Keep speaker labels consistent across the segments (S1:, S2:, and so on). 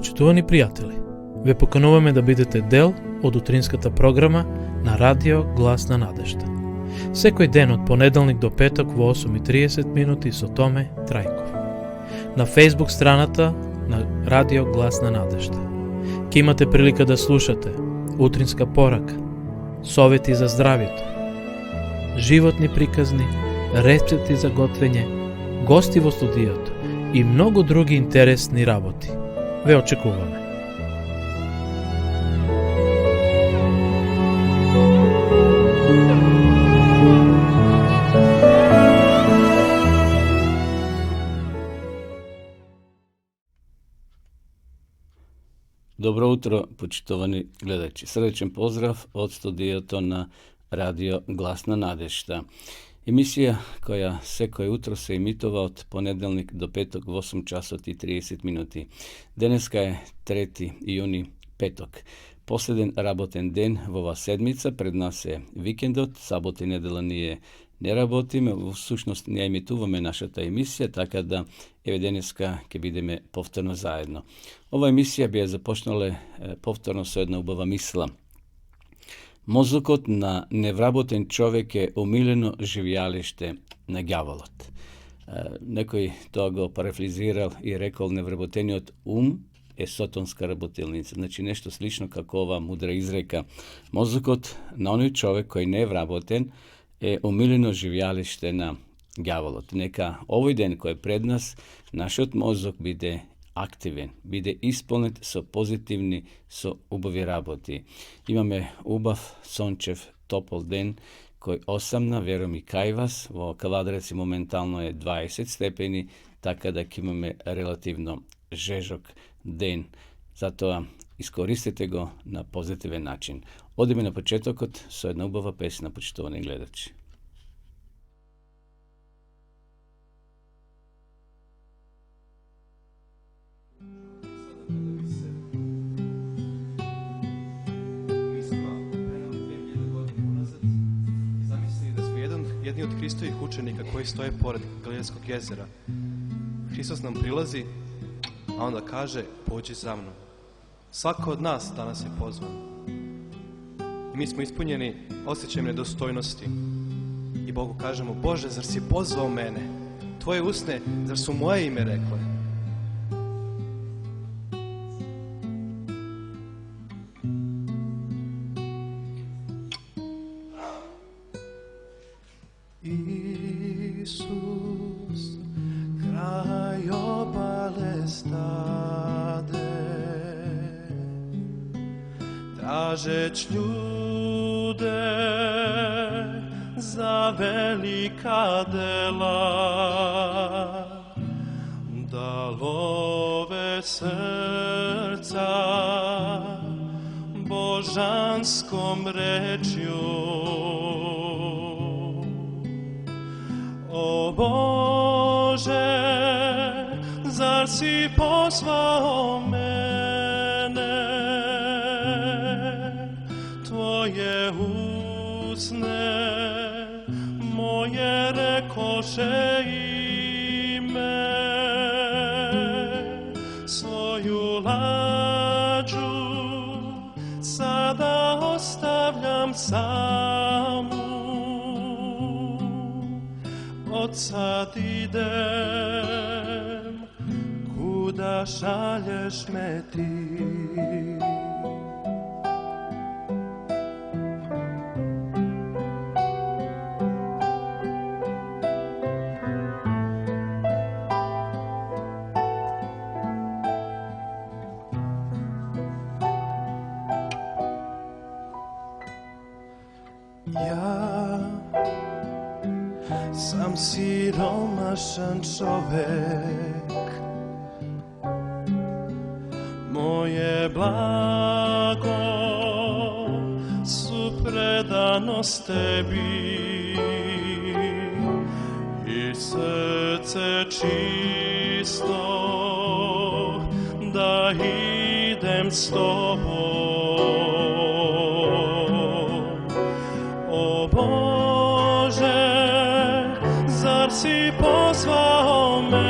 S1: Почитувани приятели, ве покануваме да бидете дел од утринската програма на Радио Глас на надежда. Секој ден од понеделник до петок во 8:30 минути со Томе Трајков. На Facebook страната на Радио Глас на надежда. Ке имате прилика да слушате утринска порака, совети за здравјето, животни приказни, рецепти за готвење, гости во студиото и многу други интересни работи. Ве очекуваме.
S2: Dobro utro, počitovani gledači. Srdačan pozdrav od studijota na Radio Glasna nadešta. Emisija koja sekoje utro se emitova od ponedeljnik do petok v 8 časov i 30 minuti. Deneska je 3. juni petok. Posleden raboten den v ova sedmica, pred nas je vikendot, sabot i nedela nije ne rabotime, v sušnost nije emituvame naša ta emisija, tako da evo deneska ke vidime povtorno zajedno. Ova emisija bi je započnala povtorno sa jedna ubava misla. Mozokot na nevraboten čovjek je umiljeno živjalište na gjavolot. Nekoj to ga parafraziral i rekao nevraboteniot je sotonska rabotilnica. Znači nešto slično kako ova mudra izreka. Mozokot na onaj čovjek koji ne vraboten je umiljeno živjalište na gjavolot. Neka ovoj den koji je pred nas, naš mozok bide aktiven, bide ispunit so pozitivni, so ubavi raboti. Imame ubav, sončev, topol den, koji osamna, vjerujem i kaj vas, vo Kavadraci momentalno je 20 stepeni, tako da imame relativno žežok den. Zato iskoristite go na pozitiven način. Odime na početak od so jedna ubava pesna, početovani gledači.
S3: Jedni od Hristovih učenika koji stoje pored Galilejskog jezera. Hristos nam prilazi, a onda kaže, pođi za mnom. Svako od nas danas je pozvan. I mi smo ispunjeni osjećajem nedostojnosti. I Bogu kažemo, Bože, zar si pozvao mene? Tvoje usne, zar su moje ime rekle?
S4: Isus, kraj obale stade, tražeć ljude za velika dela, da love srca božanskom rečju. O Bože, zar si pozvao mene? Tvoje usne moje rekoše ime, svoju lađu sada ostavljam samu. Odsad idem, kuda šalješ me ti. Ja sam siromašan čovek, moje blago su predanost tebi i srce čisto da idem s tobom. O Bože, zar si pozvao mene?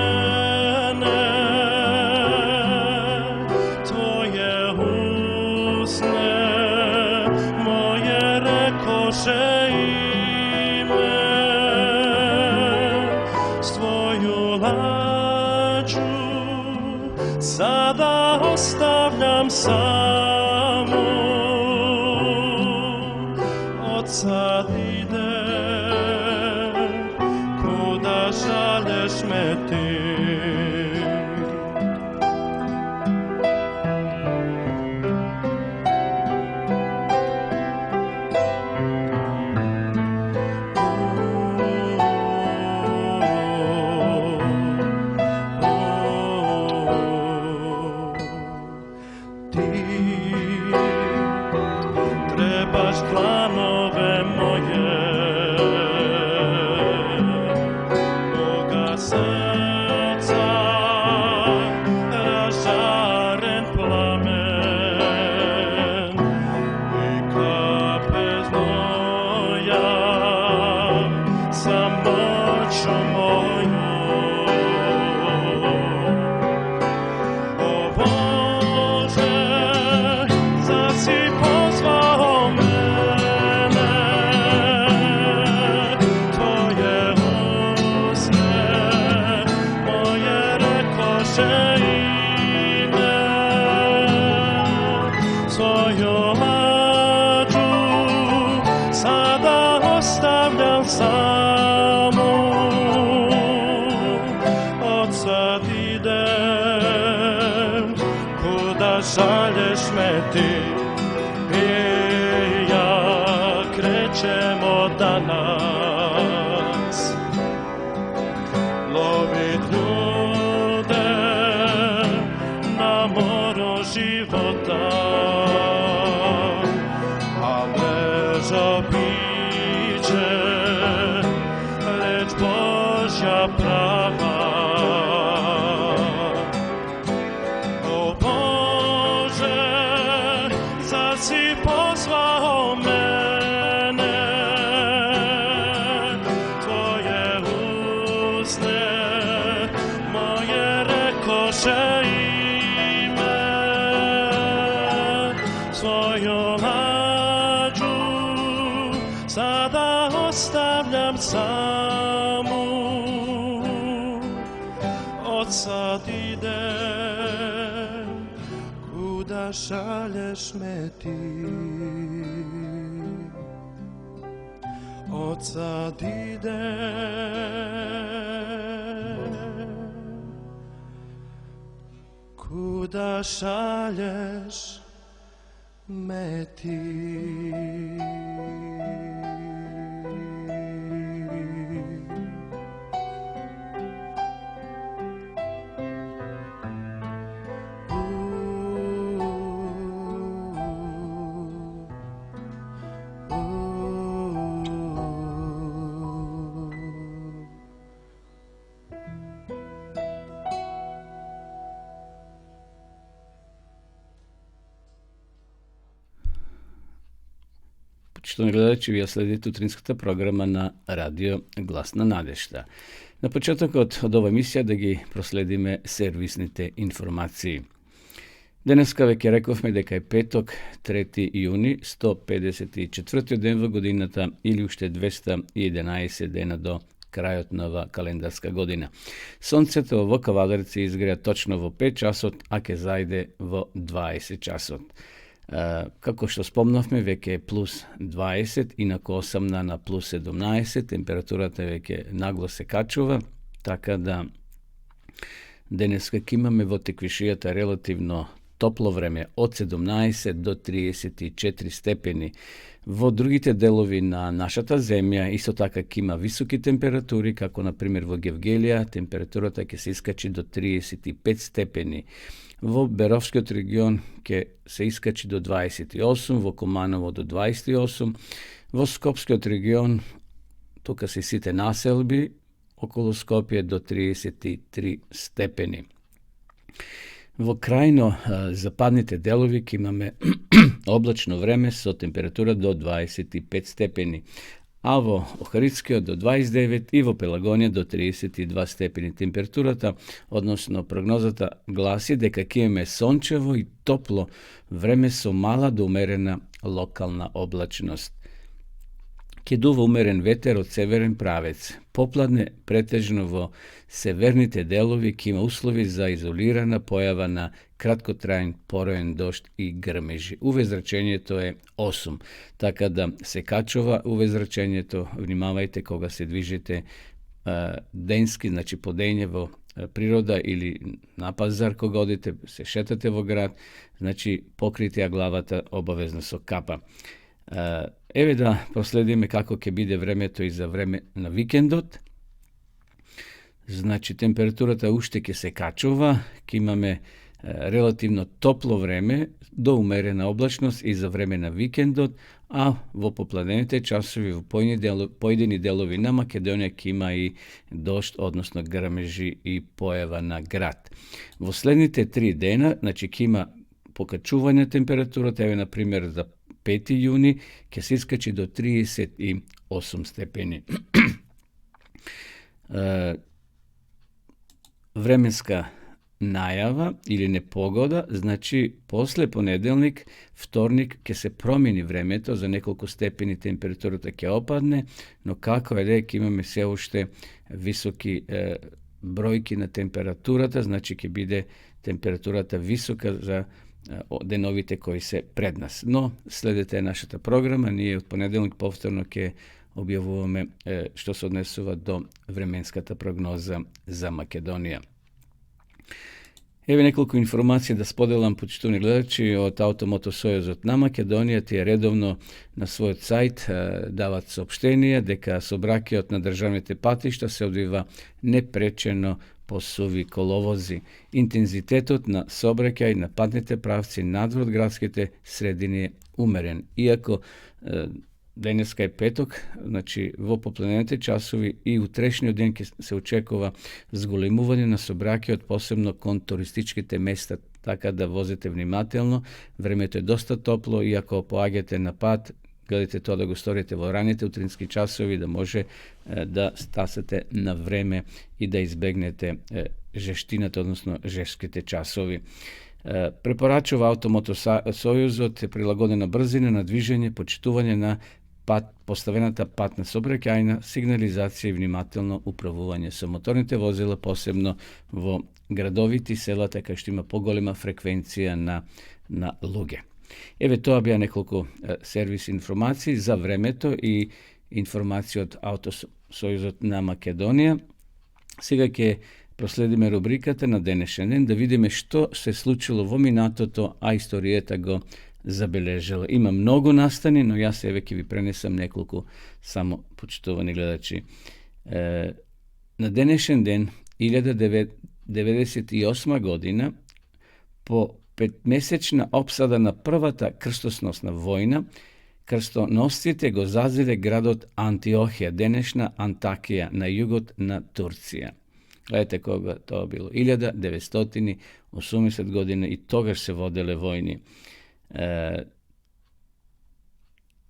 S4: ostavljam samu, od sad idem, kuda šalješ me ti. Trebaš dlanove moje, moga srca, ražaren plamen i kape znoja samoću moju. O Bože, zar si pozvao mene, tvoje usne moje rekoše ime, svoju lađu sada ostavljam samu, od sad idem, kuda šalješ me ti. I ja krećemo danas lovit ljude na moru života, a mreža biće reč Božja prava. O Bože, zar si pozvao mene, tvoje usne moje rekoše ime, svoju lađu sada ostavljam samu, od sad idem, kuda šalješ me ti. Od sad idem, kuda šalješ me ti.
S2: Poštovani gledači, vi sledite utrinskата programa na Radio Glasna Nadešta. Na početak od ova emisija da gi prosledime servisните informaciji. Денеска веќе рековме дека е петок, 3 јуни, 154 ден во годината или уште 211 дена до крајот на ова календарска година. Сонцето во Кавадарци изгреа точно во 5 часот, а ке зајде во 20 часот. Како што спомнавме, веќе е плюс 20, инако 8 на плюс 17, температурата веќе нагло се качува, така да денеска ќе имаме во Теквишијата релативно топло време од 17 до 34 степени. Во другите делови на нашата земја исто така ќе има високи температури, како на пример во Гевгелија температурата ќе се искачи до 35 степени. Во Беровскиот регион ќе се искачи до 28, во Куманово до 28, во Скопскиот регион, тука се сите населби, околу Скопје до 33 степени. Во крајно западните делови ќе имаме облачно време со температура до 25 степени, а во Охридскиот до 29 и во Пелагонија до 32 степени температурата, односно прогнозата гласи дека ќе имаме сончево и топло време со мала до умерена локална облачност. ке дува умерен ветер од северен правец. Попладне претежно во северните делови ке има услови за изолирана појава на краткотраен пороен дожд и грмежи. УВ-зрачењето е 8, така да се качува УВ-зрачењето, внимавајте кога се движите денски, значи по дење во природа или на пазар кога одите, се шетате во град, значи покрите ја главата обавезно со капа. Еве да проследиме како ќе биде времето и за време на викендот. Значи температурата уште ќе се качува, ќе имаме релативно топло време до умерена облачност и за време на викендот, а во попладнените часови во поедини делови на Македонија ќе има и дожд, односно грмежи и појава на град. Во следните 3 дена, значи ќе има покачување температурата, еве на пример за 5 јуни ќе се искачи до 38 степени. Временска најава или непогода, значи после понеделник, вторник ќе се промени времето, за неколку степени температурата ќе опадне, но како е дека имаме се уште високи бројки на температурата, значи ќе биде температурата висока за деновите кои се пред нас. Но следете нашата програма, ние од понеделник повторно ќе објавуваме што се однесува до временската прогноза за Македонија. Еве неколку информации да споделам, почитувани гледачи, од Автомотосојузот на Македонија. Тие редовно на својот сајт дават соопштенија дека сообраќајот на државните патишта се одвива непречено по суви коловози. Интензитетот на сообраќај на патните правци надвор градските средини е умерен. Иако денеска е петок, значи во попладнените часови и утрешниот ден ќе се очекува зголемување на сообраќајот, посебно кон туристичките места, така да возите внимателно. Времето е доста топло и ако поаѓате на пат, гледате тоа да го сторите во раните утрински часови, да може да стасате на време и да избегнете жештината, односно жешките часови. Препорачува Автомотосојузот прилагодена брзина на движење, почитување на поставената патна сообраќајна сигнализација и внимателно управување со моторните возила, посебно во градовите и селата кај што има поголема фреквенција на луѓе. Еве тоа беа неколку сервис информации за времето и информации од Автосојузот на Македонија. Сега ќе проследиме рубриката на денешен ден, да видиме што се случило во минатото, а историјата го забележала. Има многу настани, но јас еве ќе ви пренесам неколку само, почитувани гледачи. На денешен ден, 1998 година, по 5-месечна опсада на првата крстосносна војна, крстоносците го зазиле градот Антиохија, денешна Антакија, на југот на Турција. Гледате кога тоа било. 1980 година и тогаш се воделе војни.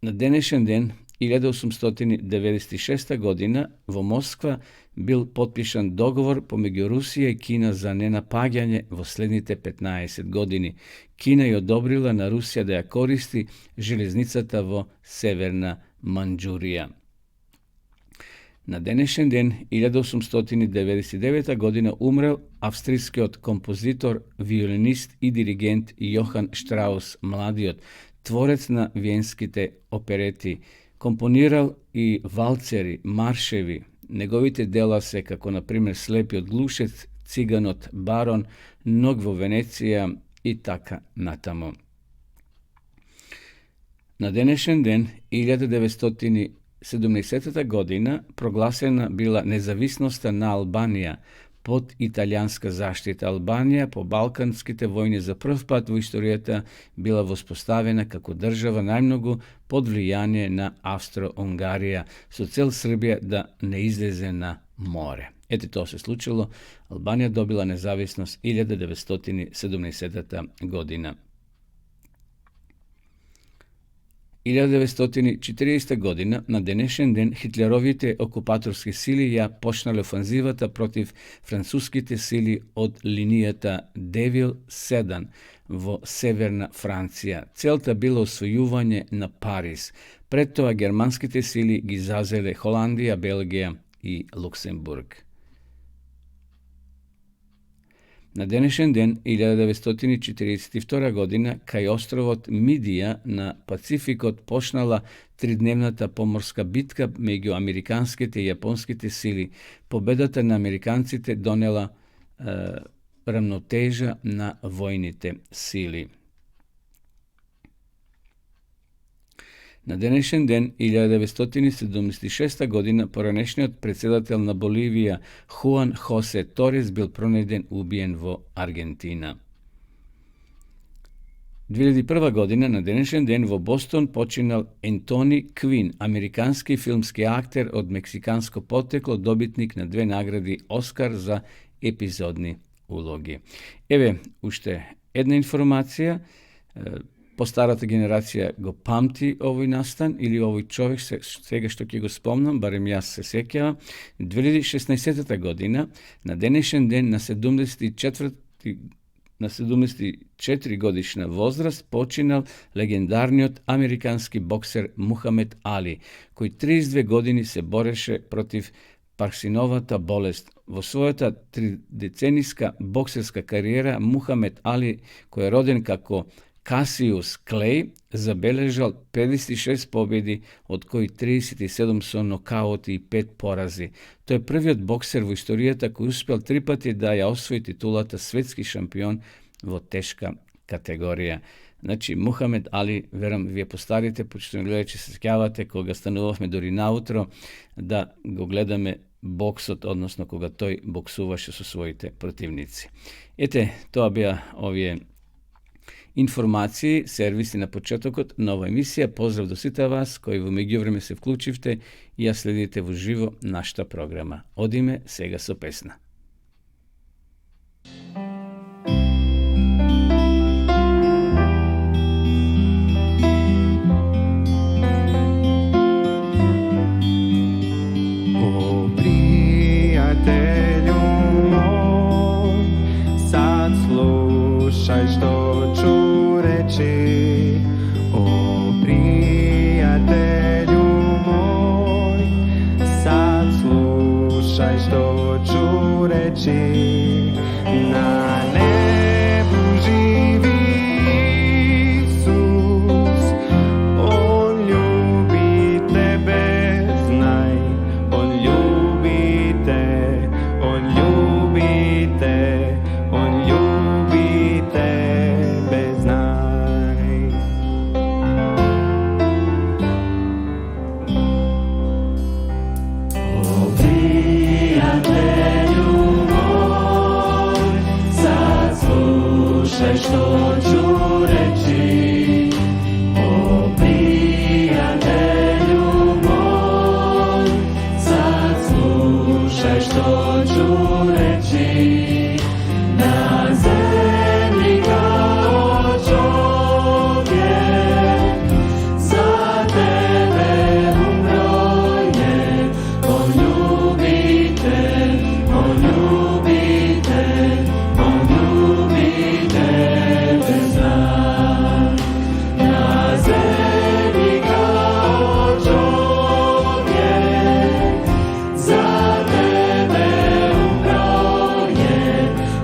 S2: На денешен ден, 1896 година, во Москва бил подпишан договор помеѓу Русија и Кина за ненапаѓање во следните 15 години. Кина ја одобрила на Русија да ја користи железницата во Северна Манџурија. На денешен ден, 1899 година, умрел австрискиот композитор, виолинист и диригент Јохан Штраус младиот, творец на виенските оперети. Компонирал и валцери, маршеви. Неговите дела се како, например, Слепиот глушец, Циганот барон, Ног во Венеција и така натаму. На денешен ден, 1970 година, прогласена била независноста на Албанија под италијанска заштита. Албанија по Балканските војни за прв пат во историјата била воспоставена како држава најмногу под влијание на Австро-Унгарија, со цел Србија да не излезе на море. Ете тоа се случило. Албанија добила независност 1970 година. 1940 година, на денешен ден, хитлеровите окупаторски сили ја почнале офанзивата против француските сили од линијата Девил 7 vo severna Francija. Celta bilo osvojuvanje na Pariz. Pred toga germanskite sili gi zazele Holandija, Belgija i Luksemburg. Na današnji den 1942 godina kaj ostrovot Midija na Pacifikot počnala tridnevnata pomorska bitka među amerikanskite i japonskite sili. Pobedata na Amerikancite donela ravnoteža na vojnite sili. Na današnji den 1976. godina poranešniот predsjedatelj na Bolivija Juan José Torres bil pronajden ubijen vo Argentina. 2001. godina na današnji den vo Boston počinal Anthony Quinn, amerikanski filmski akter od meksikansko poteklo, dobitnik na 2 nagradi Oscar za epizodni ulogi. Evo, ušte jedna informacija, postarata generacija go pamti ovoj nastan ili ovoj čovjek svega što ki go spomnam, barem ja se sekjava. 2016. godina na današnji den na 74 godišnja возраст počinal legendarniot amerikanski bokser Muhammad Ali, koji 32 godini se boreše protiv Parkinsonova bolest. Vo svojata 3-decenijska bokserska karijera Muhammad Ali, koji je roden kako Cassius Clay, zabeležal 56 pobjedi, od kojih 37 su nokauti i 5 porazi. To je prvi od bokser u istorijeta koji uspjel 3 pati da je osvoji titulata svetski šampion vo teška kategorija. Znači, Muhammad Ali, veram, vi je postarite, početno gledajući se skjavate, koga stanovahme dori nautro, da go gledame boksot, odnosno koga toj boksuvaše su svojite protivnici. Ete, to bija ovje informaciji, servisi na početak od nova emisija. Pozdrav do svita vas koji u međuvreme se vključivte i ja sledite uživo našta programa. Od ime Sega so pesna.
S5: O prijatelju moj, sad slušaj što ću reći. O prijatelju moj, sad slušaj što ću reći. Na nebu živi Isus, on ljubi tebe, znaj. On ljubi te, on ljubi te, on ljubi tebe, znaj. O prijatelju moj, sad slušaj što ću reći. O prijatelju moj, sad slušaj što ću reći. Na zemlji kao čovjek, za tebe umro je. On ljubi te, on ljubi te, on ljubi tebe, znaj. Na zemlji kao čovjek, za tebe umro je.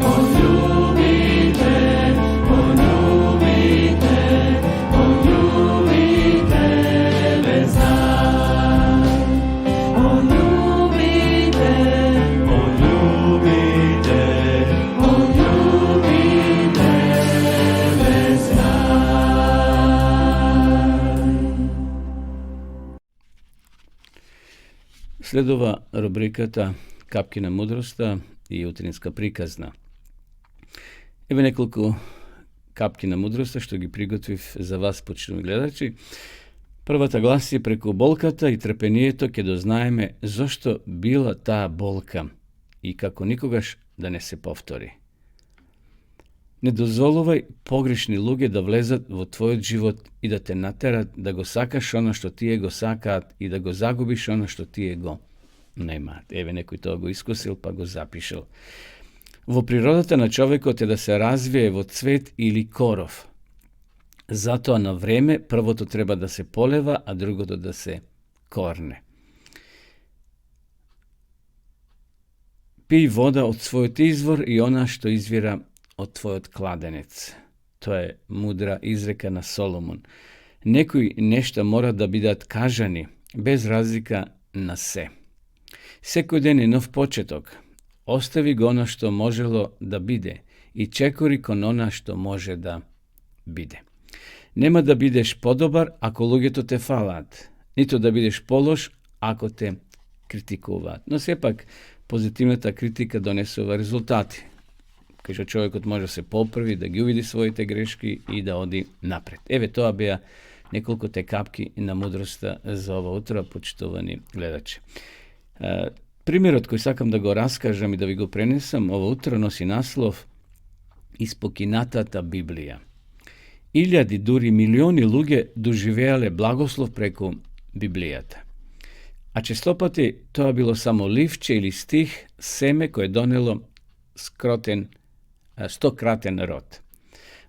S5: On ljubi te, on ljubi te, on ljubi tebe, znaj. On ljubi te, on ljubi te, on ljubi tebe, znaj.
S2: Sledova rubrikata Kapkina mudrosta i jutrinska prikazna. Evo nekoliko kapkina mudrosta što gi prigotiv za vas počinu gledači. Prva ta glasi: preko bolkata i trpenijeto ke doznajeme zašto bila ta bolka i kako nikogaš da ne se povtori. Ne dozvoluj pogrešni luge da vlezat vo tvoj život i da te naterat da go sakaš ono što ti je go sakat i da go zagubiš ono što ti je go nema. Evo neko je to go iskusil pa go zapišel. Во природата на човекот е да се развие во цвет или коров. Затоа на време првото треба да се полева, а другото да се корне. Пий вода од својот извор и она што извира од твојот кладенец. Тоа е мудра изрека на Соломон. Некои нешта мора да бидат кажани, без разлика на се. Секој ден е нов почеток. Остави го она што можело да биде и чекори кон она што може да биде. Нема да бидеш подобар ако луѓето те фалаат, нито да бидеш полош ако те критикуваат. Но сепак позитивната критика донесува резултати, кај што човекот може да се поправи, да ги увиди своите грешки и да оди напред. Еве, тоа беа неколку те капки на мудроста за ова утро, почитувани гледачи. Примерот кој сакам да го раскажам и да ви го пренесам ова утро носи наслов Испокинатата Библија. Илјади, дури милиони луѓе доживеале благослов преку Библијата. А честопати тоа било само ливче или стих, семе кое донело стократен род.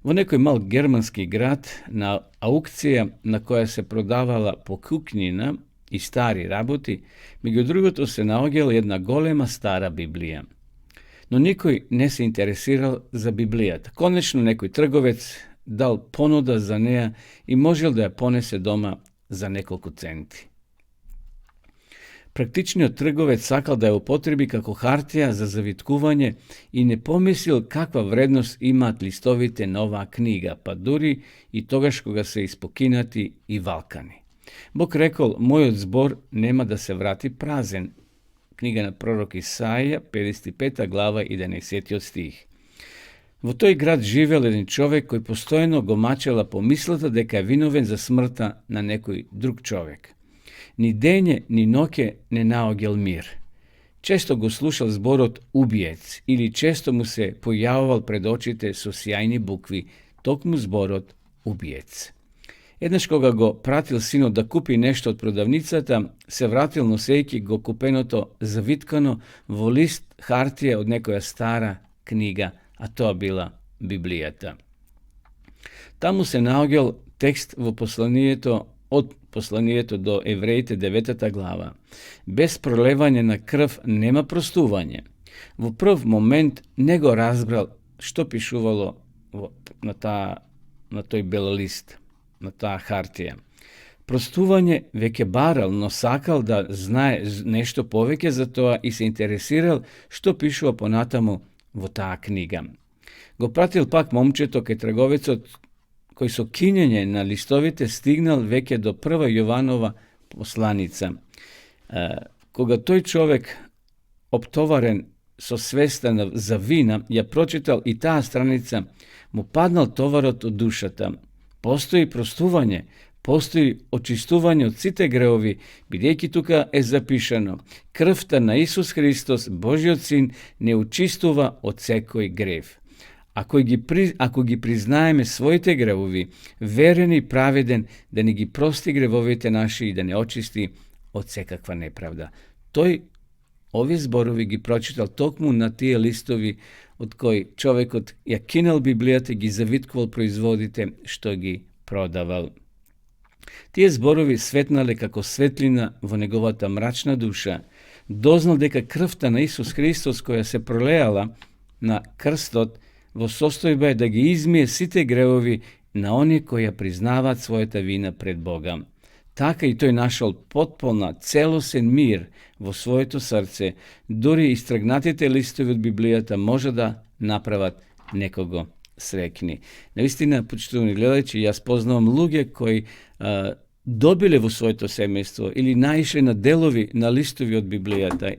S2: Во некој мал германски град на аукција на која се продавала покукнина и стари работи, меѓу другото се наоѓала една голема стара Библија. Но никој не се интересирал за Библијата. Конечно некој трговец дал понуда за неа и можел да ја понесе дома за неколку центи. Практичниот трговец сакал да ја употреби како хартија за завиткување и не помислил каква вредност имаат листовите на оваа книга, па дури и тогаш кога се испокинати и валкани. Бог рекол, мојот збор нема да се врати празен. Книга на пророк Исаија, 55 глава, 11 стих. Во тој град живел еден човек кој постојано го мачела помислата дека е виновен за смртта на некој друг човек. Ни дење, ни ноќе не наоѓал мир. Често го слушал зборот убиец или често му се појавувал пред очите со сјајни букви токму зборот убиец. Еднаш кога го пратил синот да купи нешто од продавницата, се вратил носејќи го купеното завиткано во лист хартија од некоја стара книга, а тоа била Библијата. Таму се наоѓал текст во од посланието до евреите 9 глава. Без пролевање на крв нема простување. Во прв момент не го разбрал што пишувало на тој бел лист, на таа хартија. Простување веќе барал, но сакал да знае нешто повеќе за тоа и се интересирал што пишува понатаму во таа книга. Го пратил пак момчето кај трговецот, кој со кинење на листовите стигнал веќе до прва Јованова посланица. Кога тој човек, оптоварен со свеста за вина, ја прочитал и таа страница, му паднал товарот од душата. Постои простување, постои очистување од сите греови, бидејќи тука е запишано: крвта на Исус Христос, Божиот Син, не очистува од секој грев. Ако ги признаеме своите гревови, верен и праведен да ни ги прости гревовите наши и да не очисти од секаква неправда. Тој овие зборови ги прочитал токму на тие листови од кои човекот ја кинал Библијата и ги завиткувал производите што ги продавал. Тие зборови светнале како светлина во неговата мрачна душа. Дознал дека крвта на Исус Христос која се пролеала на крстот во состојба е да ги измие сите гревови на оние кои ја признаваат својата вина пред Бога. Така и тој нашол потполна, целосен мир во своето срце, дури истргнатите листови од Библијата може да направат некого среќни. Наистина, почитувани гледачи, јас познавам луѓе кои добиле во своето семејство или наишле на делови на листови од Библијата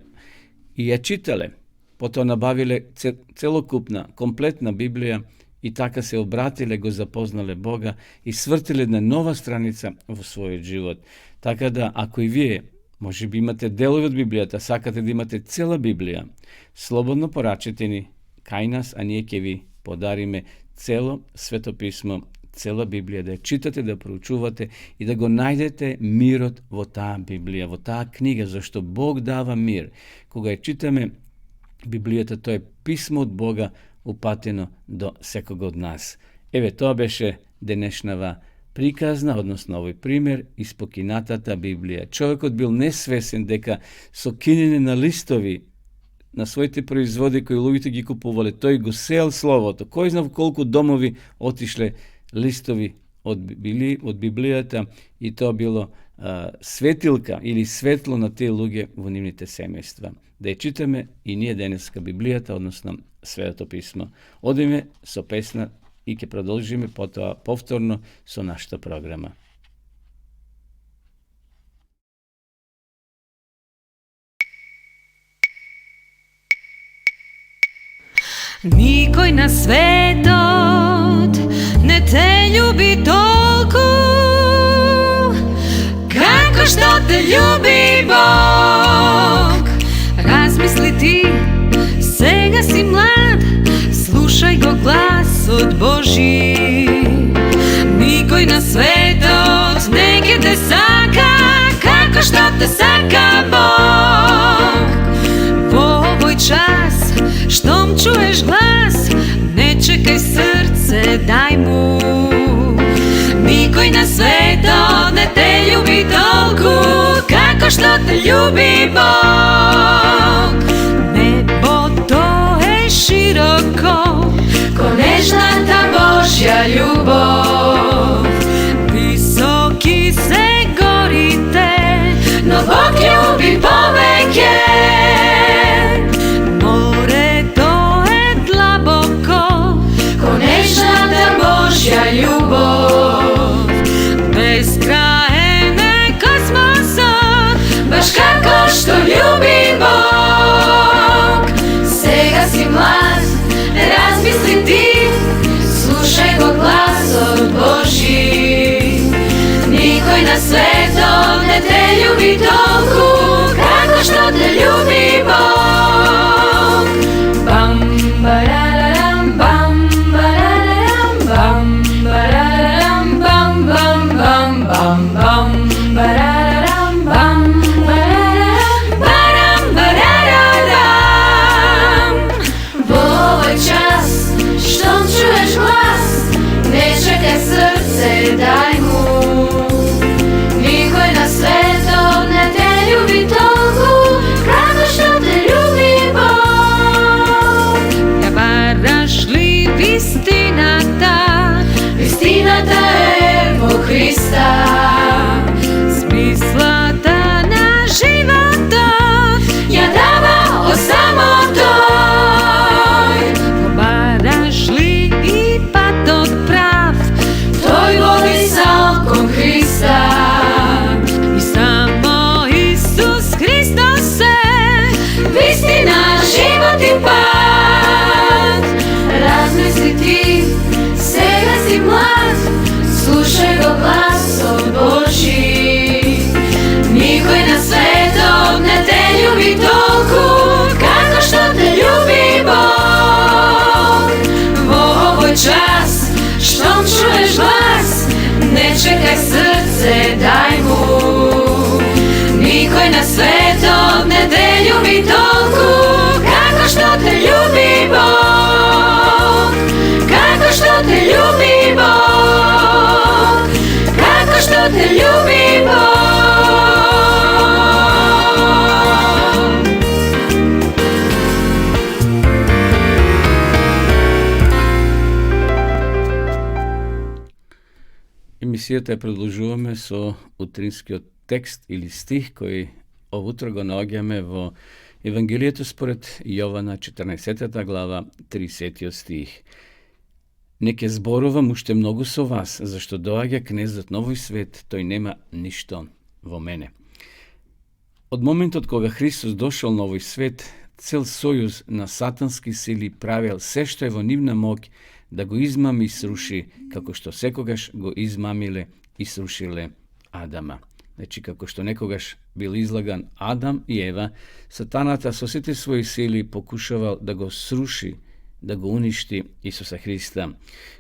S2: и ја читале, потоа набавиле целокупна, комплетна Библија и така се обратиле, го запознале Бога и свртиле една нова страница во својот живот. Така да, ако и вие може би имате делови од Библијата, сакате да имате цела Библија, слободно порачете ни кај нас, а ние ќе ви подариме цело Свето писмо, цела Библија, да ја читате, да проучувате и да го најдете мирот во таа Библија, во таа книга, зашто Бог дава мир. Кога ја читаме Библијата тоа е писмо од Бога упатено до секого од нас. Еве, тоа беше денешнава приказна, односно овој пример из покинатата Библија. Човекот бил несвесен дека со кинење на листови на своите производи кои луѓето ги купувале, тој го сеел словото. Кој знав колку домови отишле листови од Библијата и тоа било светилка или светло на тие луѓе во нивните семејства. Да ја читаме и ние денеска Библијата, односно Светото писмо. Одиме со песна и ќе продолжиме потоа повторно со нашата програма.
S6: Никој на светот не те љуби толку како што те љуби Бог. Размисли ти, сега си млад, слушај го гласот Божи. Никој на светот не ќе те сака како што те сака Бог. Во овој час штом чуеш глас, не чекај срце, дај му. Никој на светот не те љуби толку како што те љуби Бог. Небото е широко, ко нежната Божја љубов. Високи се горите, но Бог љуби повеќе. Божја љубов, безкраен е космосот, баш како што љуби Бог. Сега си млад, размисли ти, слушај го гласот Божи. Никој на светот не те љуби толку како што те љуби Бог. Бам, барарарам, бам, bam bararam bam bam bam bam bam bararam bam bararam bararam. Во овој час штом чуеш глас, не чекај срце, дај му. Никој на светот не те љуби толку како што те љуби Бог. Ја бараш ли вистината? Вистината е во Христа. Смислата на животот ја дава о само Тој. Побараш ли и патот прав, Тој води сал кон Христа. И само Исус Христос е вистина, живот и пат. Размисли ти, сега си млад, слушај го гласот Божи. Никој на светот не те љуби толку како што те љуби Бог. Во овој час штом чуеш глас, не чекај срце, дај му. Никој на светот не те љуби толку како што те љуби Бог. Како што те љуби Бог, како што те љуби Бог.
S2: Емисијата ја продолжуваме со утринскиот текст или стих кој овутро го наоѓаме во Евангелието според Јована 14 глава 30 стих. Не ќе зборувам уште многу со вас, зашто доаѓа кнезот на овој свет, тој нема ништо во мене. Од моментот кога Христос дошол на овој свет, цел сојуз на сатански сили правел се што е во нивна моќ да го измами и сруши, како што секогаш го измамиле и срушиле Адама. Значи, како што некогаш бил излаган Адам и Ева, сатаната со сите своји сили покушавал да го сруши, да го уништи Исуса Христа.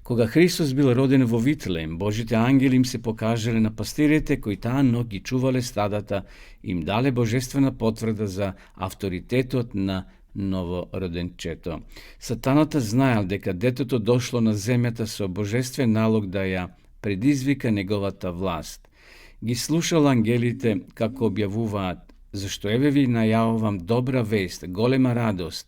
S2: Кога Христос бил роден во Витлеем, Божите ангели им се покажале на пастирите кои таа ног ги чувале стадата, им дале божествена потврда за авторитетот на новороденчето. Сатаната знаел дека детето дошло на земјата со божествен налог да ја предизвика неговата власт. Ги слушал ангелите како објавуваат: зашто еве ви најавувам добра вест, голема радост,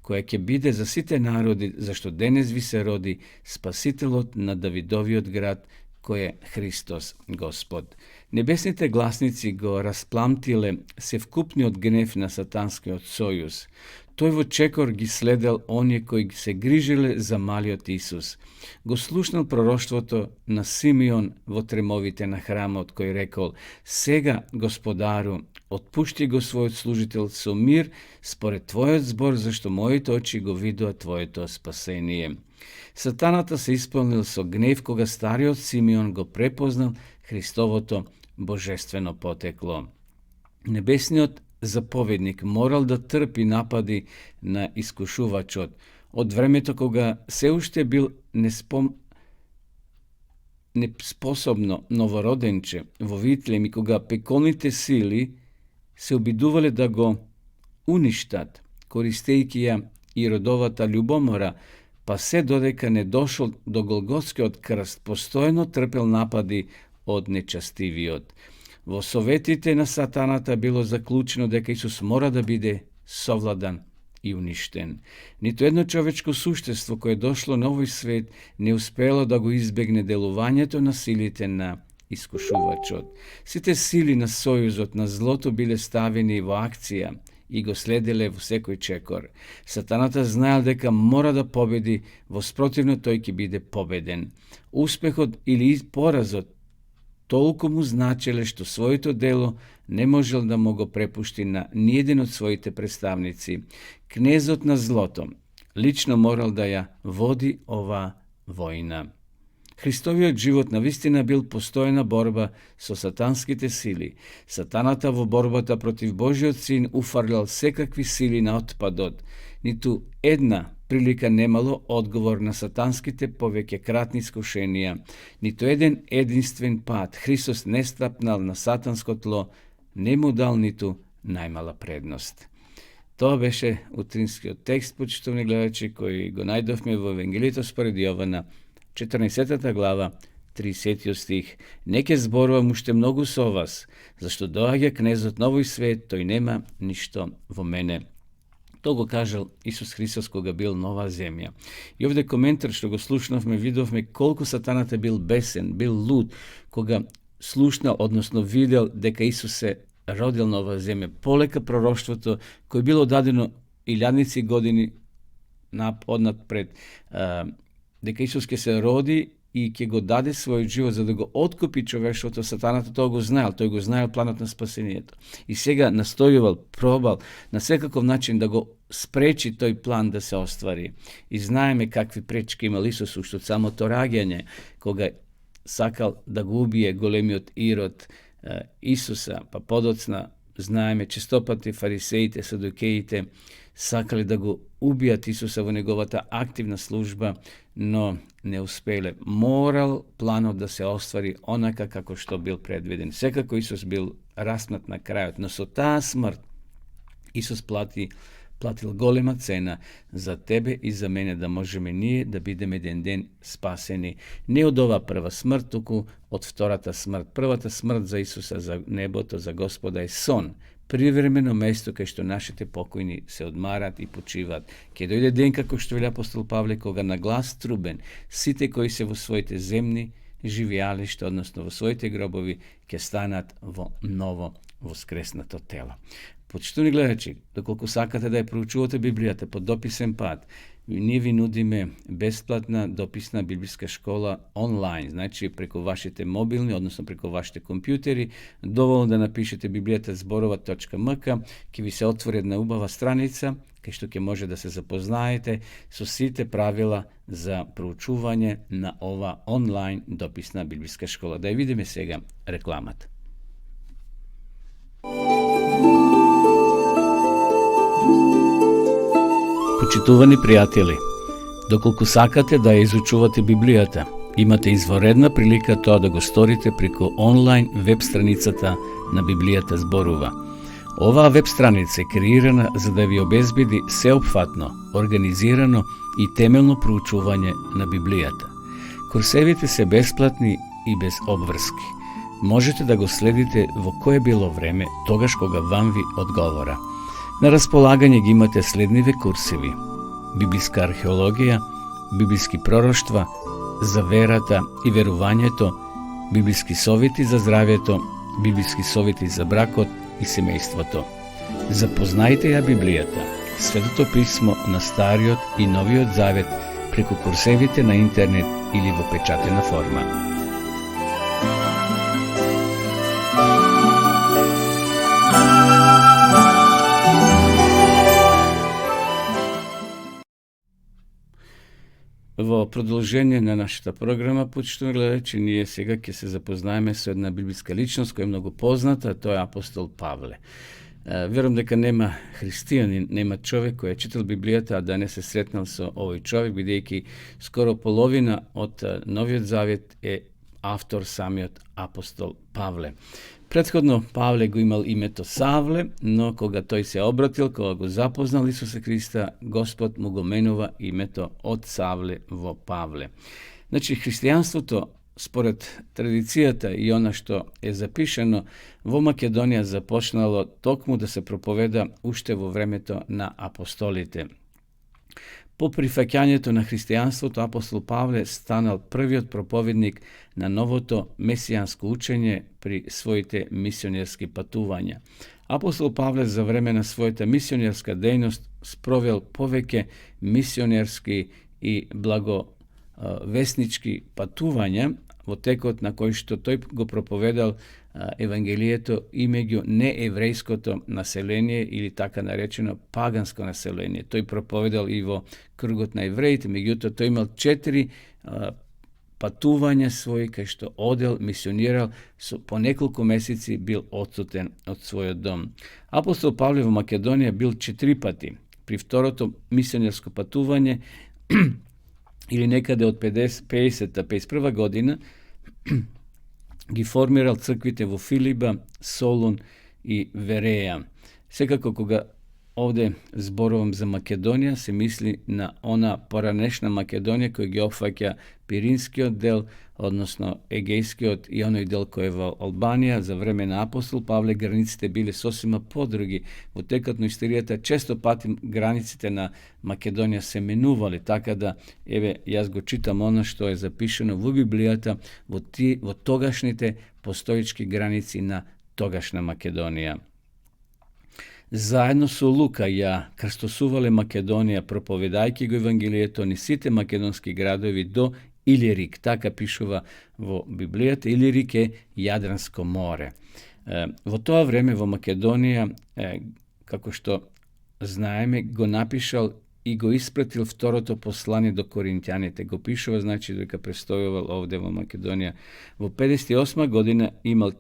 S2: која ќе биде за сите народи, зашто денес ви се роди Спасителот на Давидовиот град, кој е Христос Господ. Небесните гласници го распламтиле севкупниот гнев на сатанскиот сојуз. Тој во чекор ги следел оние кои се грижеле за малиот Исус. Го слушнал пророштвото на Симеон во тремовите на храмот, кој рекол: сега, Господару, отпушти го својот служител со мир според Твојот збор, зашто моите очи го видоа Твоето спасение. Сатаната се исполнил со гнев кога стариот Симеон го препознал Христовото божествено потекло. Небесниот заповедник морал да трпи напади на искушувачот од времето кога се уште бил неспособно новороденче во Витлеем и кога пеколните сили се обидувале да го уништат, користејќи ја и родовата љубомора, па се додека не дошол до Голготскиот крст, постојано трпел напади од нечастивиот. Во советите на сатаната било заклучено дека Исус мора да биде совладан и уништен. Ниту едно човечко суштество кое дошло на овој свет не успело да го избегне делувањето на силите на искушувачот. Сите сили на сојузот на злото биле ставени во акција и го следеле во секој чекор. Сатаната знаел дека мора да победи, во спротивно тој ќе биде победен. Успехот или поразот толку му значеле што своето дело не можел да му го препушти на ниеден од своите представници. Кнезот на злото лично морал да ја води оваа војна. Христовиот живот навистина бил постојна борба со сатанските сили. Сатаната во борбата против Божиот син уфарлял секакви сили на отпадот. Ниту една прилика немало одговор на сатанските повеќекратни искушенија. Ниту еден единствен пат Христос не стапнал на сатанско тло, не му дал ниту најмала предност. Тоа беше утринскиот текст, почитувани гледачи, кој го најдовме во Евангелието според Јована, 14 глава, 30 стих. Неке зборувам уште многу со вас, зашто доаѓа кнезот на овој свет, тој нема ништо во мене. Тоа го кажал Исус Христос кога бил на оваа земја. И овде коментар што го слушнавме, видовме колку сатаната бил бесен, бил луд, кога слушнал, односно видел дека Исус се родил на оваа земја. Полека пророштвото кој било дадено илјадници години однад пред, дека Исус ќе се роди и ќе го даде својот живот за да го откупи човештвото. Сатаната тоа го знаел, тој го знаел планот на спасението. И сега настојувал, пробал на секаков начин да го спречи тој план да се оствари. И знаеме какви пречки имал Исус уште од самото раѓање, кога сакал да го убие големиот Ирод Исуса, па подоцна знаеме честопати фарисеите, садукеите сакале да го убијат Исуса во неговата активна служба, но не успеле. Морал планот да се оствари онака како што бил предвиден. Секако Исус бил распнат на крајот, но со таа смрт Исус платил голема цена за тебе и за мене, да можеме ние да бидеме еден ден спасени. Не од ова прва смрт, туку од втората смрт. Првата смрт за Исуса, за небото, за Господа е сон, привремено место кај што нашите покојни се одмарат и почиват. Ке дојде ден, како што вели апостол Павле, кога на глас трубен сите кои се во своите земни живеалишта, односно во своите гробови, ќе станат во ново воскреснато тело. Почитувани гледачи, доколку сакате да ја проучувате Библијата по дописен пат, ние ви нудиме бесплатна дописна библиска школа онлайн, значи преку вашите мобилни, односно преку вашите компјутери, доволно да напишете bibliјата.зборува.мк, ќе ви се отвори една убава страница, кај што ќе може да се запознаете со сите правила за проучување на ова онлайн дописна библиска школа. Да ја видиме сега рекламата. Почитувани пријатели, доколку сакате да ја изучувате Библијата, имате изворедна прилика тоа да го сторите преку онлайн веб страницата на Библијата зборува. Ova web stranica je kreirana za da vi obezbedi sveobuhvatno, organizirano i temeljno proučuvanje na Biblijata. Kursevite se besplatni i bez obvrski. Možete da go sledite vo koje bilo vreme togaš koga vam vi odgovora. Na raspolaganje imate slednive kursevi: biblijska arheologija, biblijski proroštva, za verata i verovanjeto, biblijski sovjeti za zdravjeto, biblijski sovjeti za brakot i semejstvoto. Zapoznajte ja Biblijata, Sveto pismo na Stariot i Noviot Zavet preko kursevite na internet ili vo pečatena forma. Во продолжение на нашата програма, почитувани гледачи, ние сега ќе се запознаеме со една библиска личност која е многу позната, тоа е апостол Павле. Верувам дека нема христијанин, нема човек кој е читал Библијата, а да не се сретнал со овој човек, бидејќи скоро половина од Новиот Завет е автор самиот апостол Павле. Предходно Павле го имал името Савле, но кога тој се обратил, кога го запознал Исуса Христа, Господ му го менува името од Савле во Павле. Значи, христијанството, според традицијата и она што е запишено, во Македонија започнало токму да се проповеда уште во времето на апостолите. По прифаќањето на христијанството, апостол Павле станал првиот проповедник на новото месијанско учење при своите мисионерски патувања. Апостол Павле за време на својата мисионерска дејност спровел повеќе мисионерски и благовеснички патувања, во текот на кој што тој го проповедал евангелието и меѓу нееврејското население или така наречено паганско население. Тој проповедал и во кругот на евреите, меѓутоа тој имал 4 патувања своји кај што одел, мисионирал, по неколку месеци бил отсутен од својот дом. Апостол Павле во Македонија бил 4 пати. При второто мисионерско патување или некаде од 50-51 година ги формирал црквите во Филипа, Солун и Вереја. Секако кога овде зборувам за Македонија, се мисли на она поранешна Македонија која ги опфаќа Пиринскиот дел, односно Егејскиот и оној дел кој е во Албанија. За време на апостол Павле границите биле сосема подруги. Во текот на историјата често пати границите на Македонија се менувале, така да, еве, јас го читам оно што е запишено во Библијата во тогашните постоечки граници на тогашна Македонија. Заедно со Лука ја крстосувале Македонија, проповедајќи го Евангелието ни сите македонски градови до Илирик, така пишува во Библијата. Илирик е Јадранско море. Во тоа време во Македонија, како што знаеме, го напишал и го испратил второто послание до коринтјаните. Го пишува, значи, дека престојувал овде во Македонија. Во 58 година имал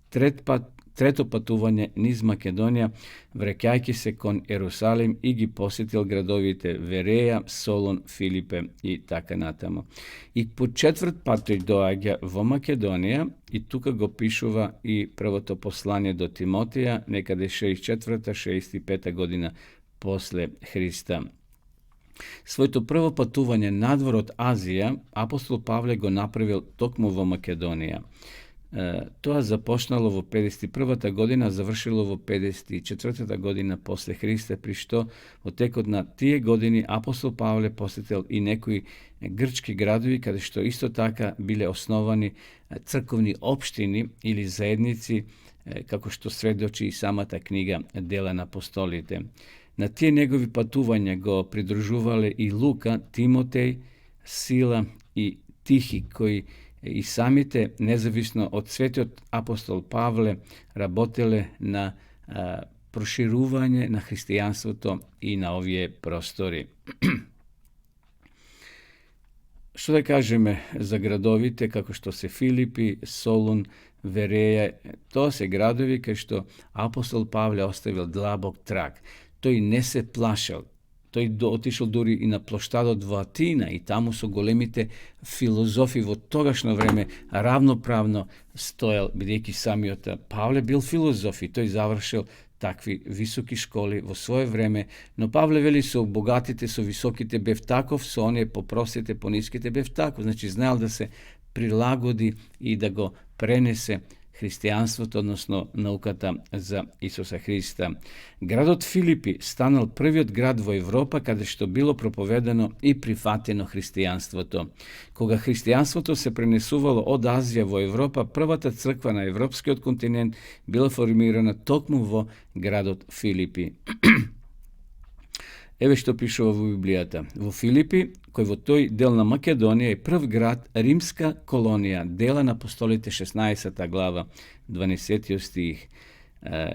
S2: трето патување низ Македонија, враќајќи се кон Ерусалим и ги посетил градовите Вереја, Солун, Филипе и така натаму. И по 4 пат тој доаѓа во Македонија и тука го пишува и првото послание до Тимотија, некаде 64-65 година после Христа. Своето прво патување надвор од Азија, апостол Павле го направил токму во Македонија. Тоа започнало во 51-та година, завршило во 54-та година после Христа, при што во текот на тие години апостол Павле посетил и некои грчки градови, каде што исто така биле основани црковни општини или заедници, како што сведочи и самата книга Дела на апостолите. На тие негови патувања го придружувале и Лука, Тимотеј, Сила и Тихи, кои и самите, независно од светиот апостол Павле, работеле на проширување на христијанството и на овие простори. Што да кажеме за градовите, како што се Филипи, Солун, Вереја? Тоа се градови кај што апостол Павле оставил длабок траг. Тој не се плашал. Тој отишол дури и на плоштадот во Атина и таму со големите филозофи во тогашно време равноправно стоел, бидејќи самиот Павле бил филозоф и тој завршил takvi visoki školi vo svoje vreme, no Pavle veli se obogatite, so visokite bev takov, so on je poprosite, poniskite bev takov, znači znal da se prilagodi i da go prenese hristijanstvo, odnosno naukata za Isusa Hrista. Gradot Filipi stanal prviot grad vo Evropa kada što bilo propovedano i prihvateno hristijanstvo to. Koga hristijanstvo to se prenesuvalo od Azija vo Evropa, prvata crkva na evropski od kontinent bila formirana tokmu vo gradot Filipi. Evo što piše ovo u Biblijata. Vo Filipi, koji vo toj delna Makedonija je prv grad, rimska kolonija, dela na apostolite 16. glava, 12. stih.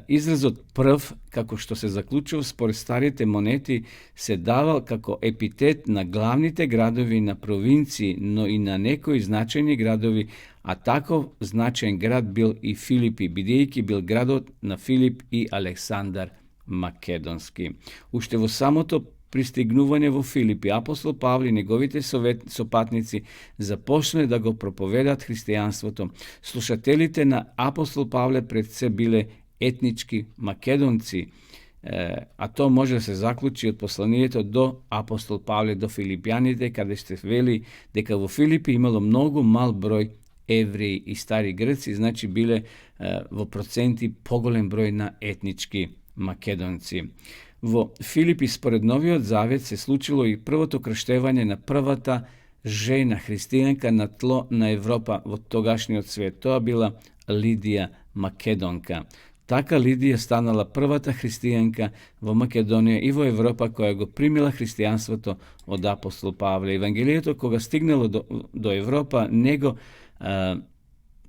S2: Izraz od prv, kako što se zaključilo spored starite moneti, se daval kako epitet na glavnite gradovi na provinciji, no i na nekoj značajni gradovi, a takov značajan grad bil i Filipi, bidejki bil gradot na Filip i Aleksandar Makedonski. Ušte vo samoto pristignuvanje vo Filipi, apostol Pavle i njegovite sopatnici započne da go propovedat hristijanstvotom. Slušatelite na apostol Pavle pred se bile etnički Makedonci, a to može se zaključi od poslanijeto do apostol Pavle do Filipijanite, kada ste veli deka vo Filipi imalo mnogo mal broj Evreji i stari Grci, znači bile vo procenti pogolem broj na etnički Makedonci. Vo Filipi spored Noviot Zavjet se slučilo i prvoto krštevanje na prvata žena hristijanka na tlo na Evropa vo togašnjot svijet. To je bila Lidija Makedonka. Taka Lidija stanala prvata hristijanka vo Makedonije i vo Evropa koja go primila hristijanstvo to od apostol Pavle. Evangelijeto koga stignalo do Evropa nego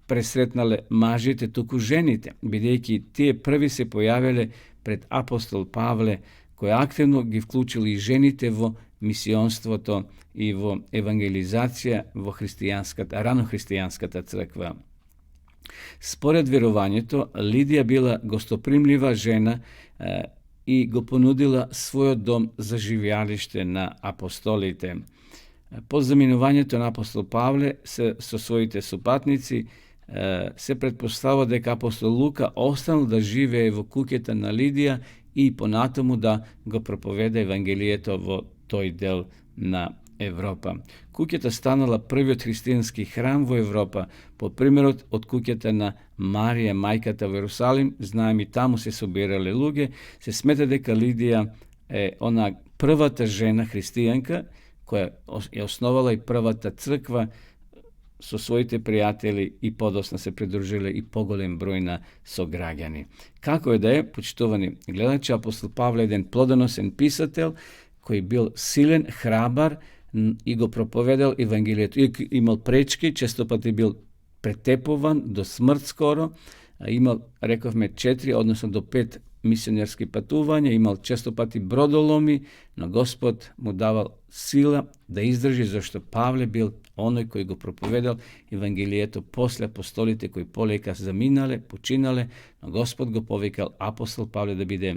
S2: presretnale mažite tuku ženite. Bidejki tije prvi se pojavile pred apostol Pavle koji aktivno gi vključili i ženite vo misionstvo to i vo evangelizacija vo ranohristijanskata crkva. Spored vjerovanja to, Lidija bila gostoprimljiva žena i go ponudila svoj dom za živjalište na apostolite. Po zaminovanju to na apostol Pavle so svojite supatnici se pretpostavilo da je apostol Luka ostalo da žive vo kuketa na Lidija i ponatomu da go propoveda evangelijeto vo toj del na Evropa. Kuketa stanala prvi od hristijanski hram vo Evropa, po primjeru od kuketa na Marija majkata v Jerusalim, znam i tamo se sobirale luge, se smeta deka Lidija ona prvata žena hristijanka koja je osnovala i prvata crkva so svojite prijatelji i podosno se pridružile i pogolem brojna sograđani. Kako je da je, počtovani gledači, apostol Pavle jedan plodonosen pisatelj koji bil silen, hrabar i go propovedal evangelijetu. Imal prečki, često pa je bil pretepovan do smrt skoro, imal, rekovme, 4, odnosno do 5 misionarskih patuvanja, imal često pati brodolomi, no Gospod mu daval sila da izdrži, zašto Pavle bil onoj koji go propovedal evangelijeto posle apostolite koji poleka zaminale, počinale, no Gospod go povikal apostol Pavle da bide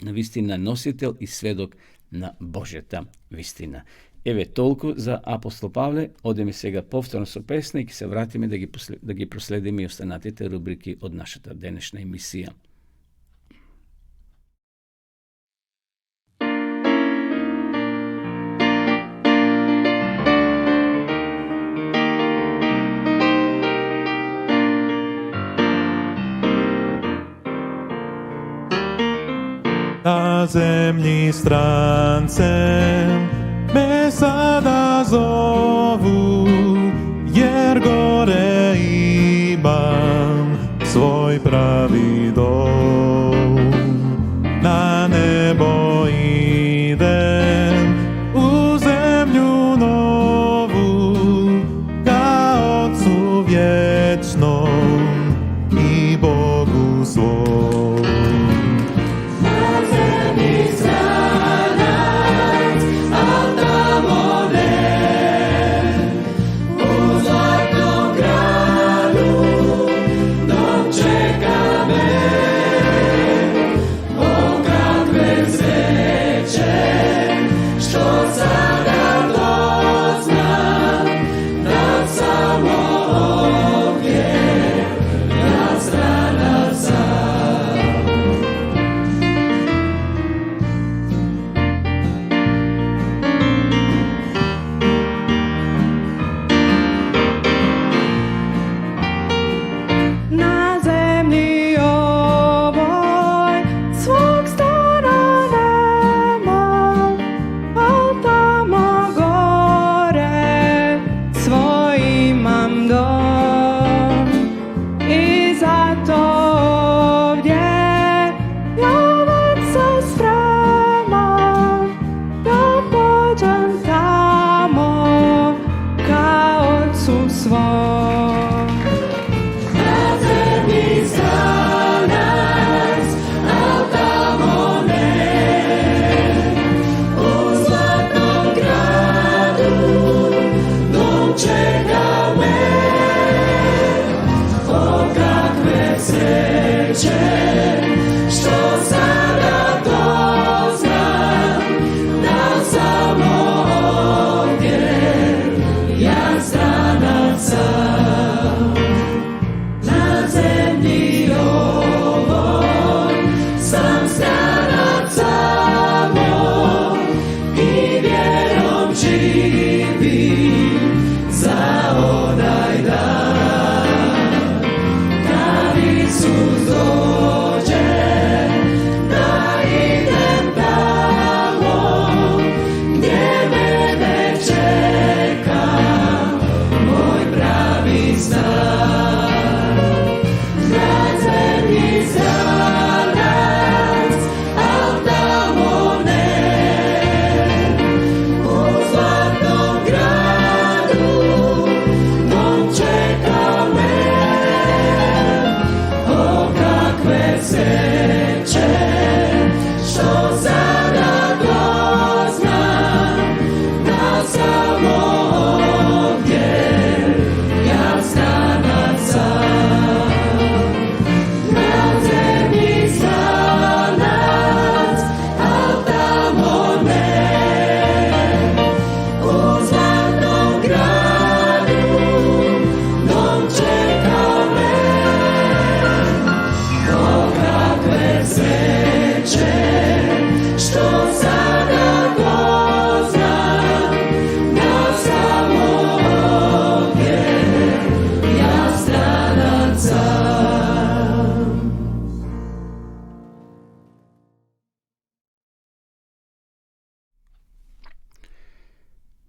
S2: na vistina nositelj i svedok na Božeta vistina. Evo toliko za apostol Pavle, odem se ga povtorno so pesne i se vratime da gi prosledim i ostanatite rubriki od našata današnja emisija.
S4: Na zemlji strancem me sada zovu, jer gore imam svoj pravi dom. Na nebo idem, u zemlju novu, ka Otcu vječnom i Bogu svom.
S5: Čeka me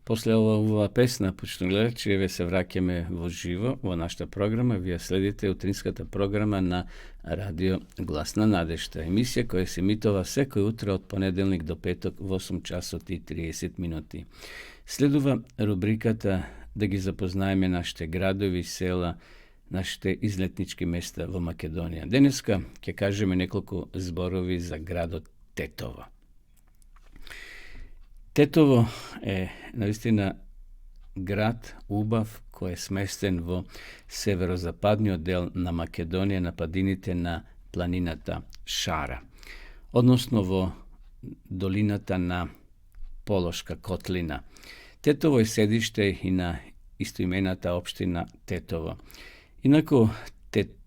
S2: После ова песна, почнем гледачи, еве се враќаме во живо во нашата програма. Вие следите утринската програма на Радио Глас на надежта. Емисија која се емитува секој утро од понеделник до петок во 8 часот и 30 минути. Следува рубриката да ги запознаеме нашите градови, села, нашите излетнички места во Македонија. Денеска ќе кажеме неколку зборови за градот Тетово. Тетово е наистина град убав кој е сместен во северозападниот дел на Македонија, на падините на планината Шара, односно во долината на Полошка котлина. Тетово е седиште и на истоимената општина Тетово. Инаку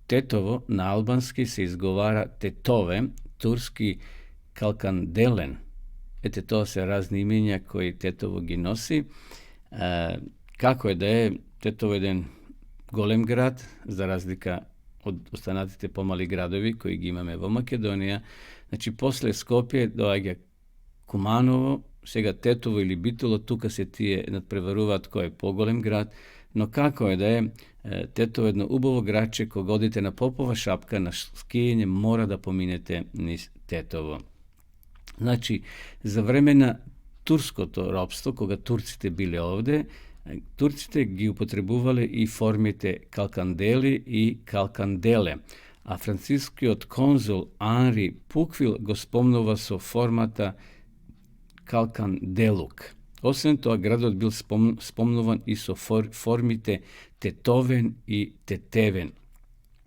S2: Тетово на албански се изговара Тетове, турски Калканделен. Ете, тоа се разни имења кои Тетово ги носи. Како е да е, Тетово е еден голем град, за разлика од останатите помали градови кои ги имаме во Македонија. Значи, после Скопје доаѓа Куманово, сега Тетово или Битоло, тука се тие надпреваруваат кој е поголем град, но како е да е, Тетово е едно убаво градче, кога одите на Попова шапка, на скијање, мора да поминете низ Тетово. Значи, за време на турското робство, кога турците биле овде, турците ги употребувале и формите Калкандели и Калканделе, а францискиот конзул Анри Пуквил го спомнува со формата Калканделук. Освен тоа, градот бил спомнуван и со формите Тетовен и Тетевен.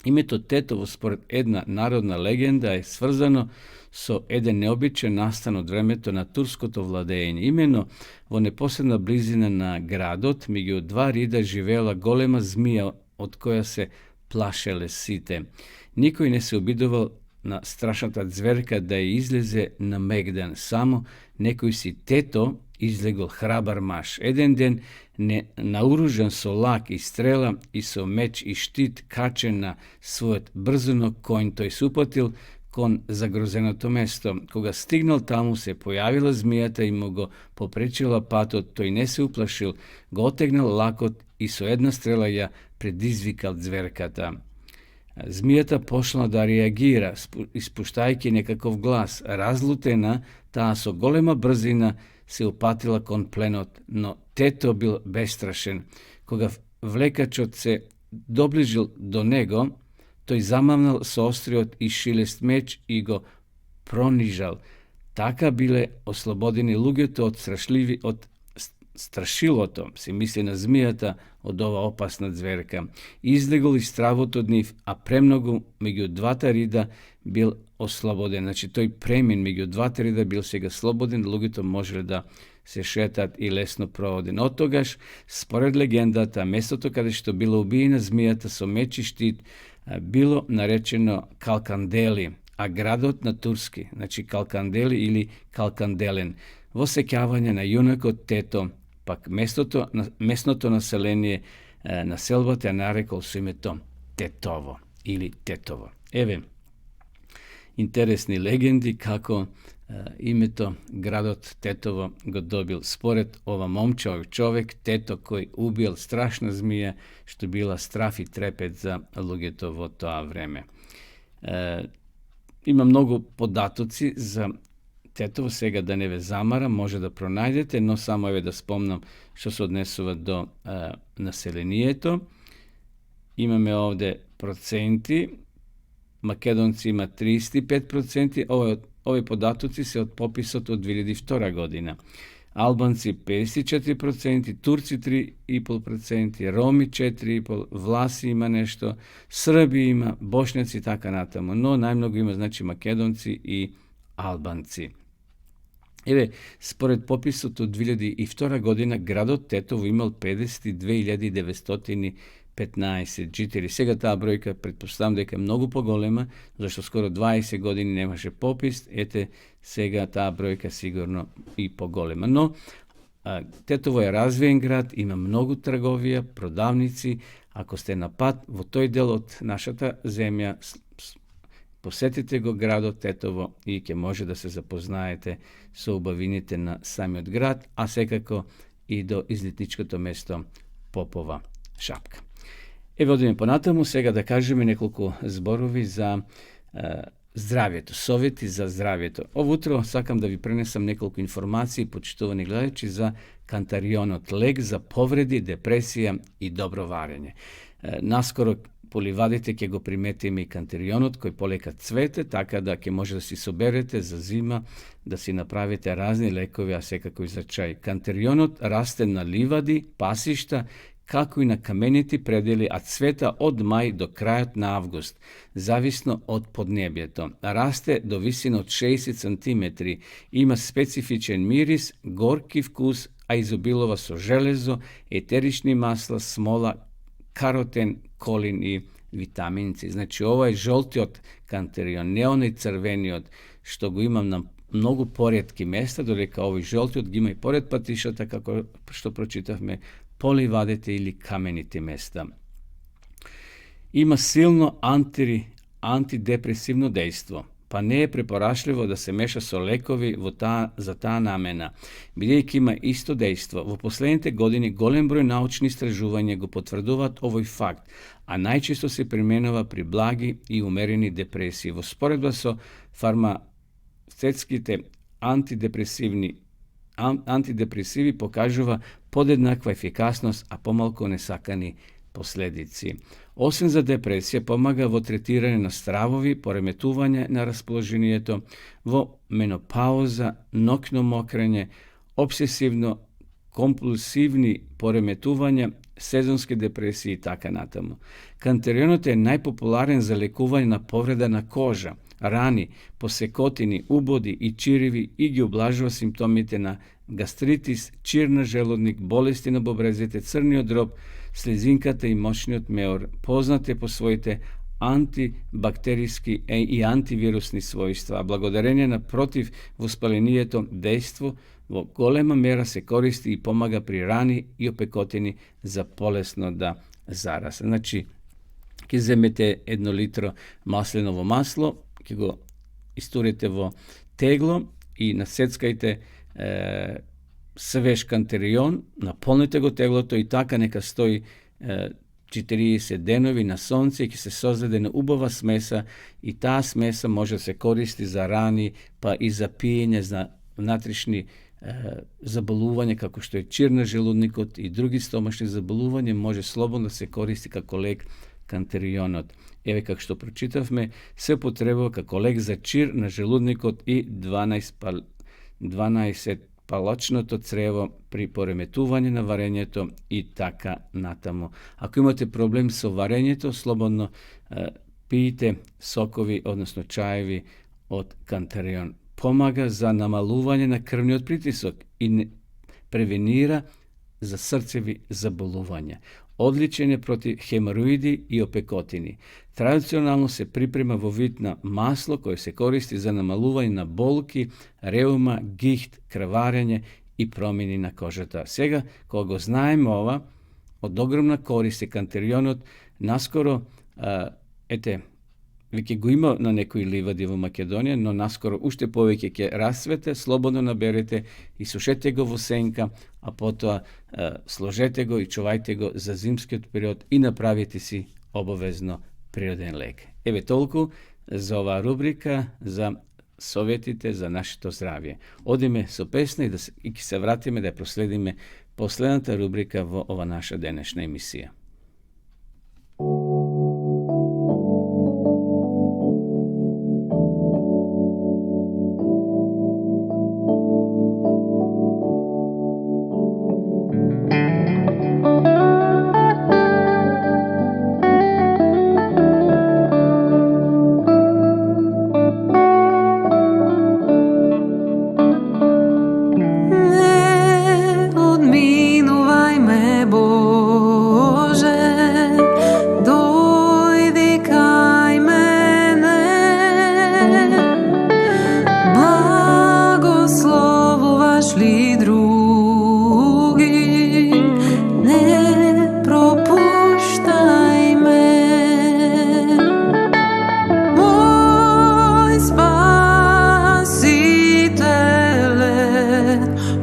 S2: Името Тетово, според една народна легенда, е сврзано со еден необичен настан од времето на турското владење. Имено во непосредна близина на градот, меѓу два рида живеела голема змија од која се плашеле сите. Никој не се обидувал на страшната зверка да ја излезе на мегдан, само некој си Тето излегол храбар маж. Еден ден, наоружен со лак и стрела и со меч и штит, качен на својот брзино конј, тој се упатил кон загрозеното место. Кога стигнал таму, се појавила змијата и му го попречила патот, тој не се уплашил, го отегнал лакот и со една стрела ја предизвикал зверката. Змијата почнала да реагира, испуштајќи некаков глас. Разлутена, таа со голема брзина се упатила кон пленот, но Тето бил бестрашен. Кога влекачот се доближил до него, тој замавнал со остриот и шилест меч и го пронижал. Така биле ослободени луѓето од страшилото, се мисли на змијата, од ова опасна зверка. Излегол и стравот од нив, а премногу меѓу двата рида бил ослободен. Значи, тој премин меѓу двата рида бил сега слободен, луѓето можеле да се шетат и лесно проводен. Од тогаш, според легендата, местото каде што била убиена змијата со меч и штит, било наречено Калкандели, а градот на турски, значи Калкандели или Калканделен, во сеќавање на јунакот Тето, пак местното население на селбата ја нарекол со името Тетово или Тетово. Еве, интересни легенди како името градот Тетово го добил според ова момче, овој човек Тето, кој убил страшна змија, што била страф и трепет за луѓето во тоа време. Има многу податоци за Тетово, сега да не ве замара, може да пронајдете, но само еве да спомнам што се однесува до населението. Имаме овде проценти. Македонци има 35%, овие податоци се од пописот од 2002 година. Албанци 54%, Турци 3,5%, Роми 4,5%, Власи има нешто, Срби има, Бошњаци така натаму, но најмногу има значи Македонци и Албанци. Еве, според пописот од 2002 година, градот Тетово имал 52.915 жители. Сега таа бројка претпоставам дека е многу поголема, зашто скоро 20 години немаше попис, ете сега таа бројка сигурно и поголема. Но Тетово е развиен град, има многу трговија, продавници. Ако сте на пат во тој дел од нашата земја, посетите го градот Тетово и ќе може да се запознаете со убавините на самиот град, а секако i do izletničkото место Попова Шапка. Еве одиме понатаму, сега да кажеме неколку зборови за здравјето, совети за здравјето. Ово утро сакам да ви пренесам неколку информации, почитувани гледачи, за кантарионот, лек за повреди, депресија и добро варење. Наскоро по ливадите ќе го приметиме и кантарионот кој полека цвете, така да ќе може да си соберете за зима, да си направите разни лекови, а секако и за чај. Кантарионот расте на ливади, пасишта, како и на каменити предели, а цвета од мај до крајот на август, зависно од поднебјето. Расте до висина од 60 см, има специфичен мирис, горки вкус, а изобилува со железо, етерични масла, смола, каротен, колин и витаминци. Значи, ова е жолтиот кантарион, не оној црвениот, што го имам на многу поретки места, додека овој жолтиот ги има и поред патишата, како што прочитавме, по ливадите или камените места. Има силно антидепресивно дејство, па не е препорашливо да се меша со лекови за таа намена, бидејќи има исто дејство. Во последните години голем број научни истражувања го потврдуваат овој факт, а најчесто се применува при благи и умерени депресии. Во споредба со фармацевтските антидепресиви покажува подеднаква ефикасност, а помалку несакани последици. Освен за депресија, помага во третирање на стравови, пореметување на расположението, во менопауза, ноќно мокрење, обсесивно-компулсивни пореметувања, сезонски депресии и така натаму. Кантарионот е најпопуларен за лекување на повреда на кожа, рани, посекотини, убоди и чириви и ги облажува симптомите на гастритис, чир на желудник, болести на бобрезите, црниот дроб, слезинката и мочниот меор. Познат е по своите антибактериски и антивирусни својства, а благодарение на против воспалението дејство во голема мера се користи и помага при рани и опекотини за полесно да зарасе. Значи, ќе земете 1 литро масленово масло, ќе го истурите во тегло и насецкајте свеж кантарион, наполните го теглото и така нека стои 40 денови на сонце и ќе се создаде на убава смеса и таа смеса може да се користи за рани, па и за пиење, за внатрешни заболувања како што е чир на желудникот и други стомашни заболувања, може слободно да се користи како лек кантарионот. Еве како што прочитавме, се употребува како лек за чир на желудникот и 12 палачното црево при пореметување на варењето и така натаму. Ако имате проблем со варењето, слободно пиете сокови, односно чаеви од кантарион. Помага за намалување на крвниот притисок и превенира за срцеви заболувања. Одличен е против хемороиди и опекотини. Традиционално се припрема во вид на масло кое се користи за намалување на болки, реума, гихт, крварење и промени на кожата. Сега, кога го знаеме ова, од огромна корист е кантарионот, наскоро, веќе го има на некои ливади во Македонија, но наскоро уште повеќе ќе расцвете, слободно наберете и сушете го во сенка, а потоа сложете го и чувајте го за зимскиот период и направите си обовезно природен лек. Еве толку за оваа рубрика за советите за нашето здравје. Одиме со песна и ќе се вратиме да ја проследиме последната рубрика во ова наша денешна емисија.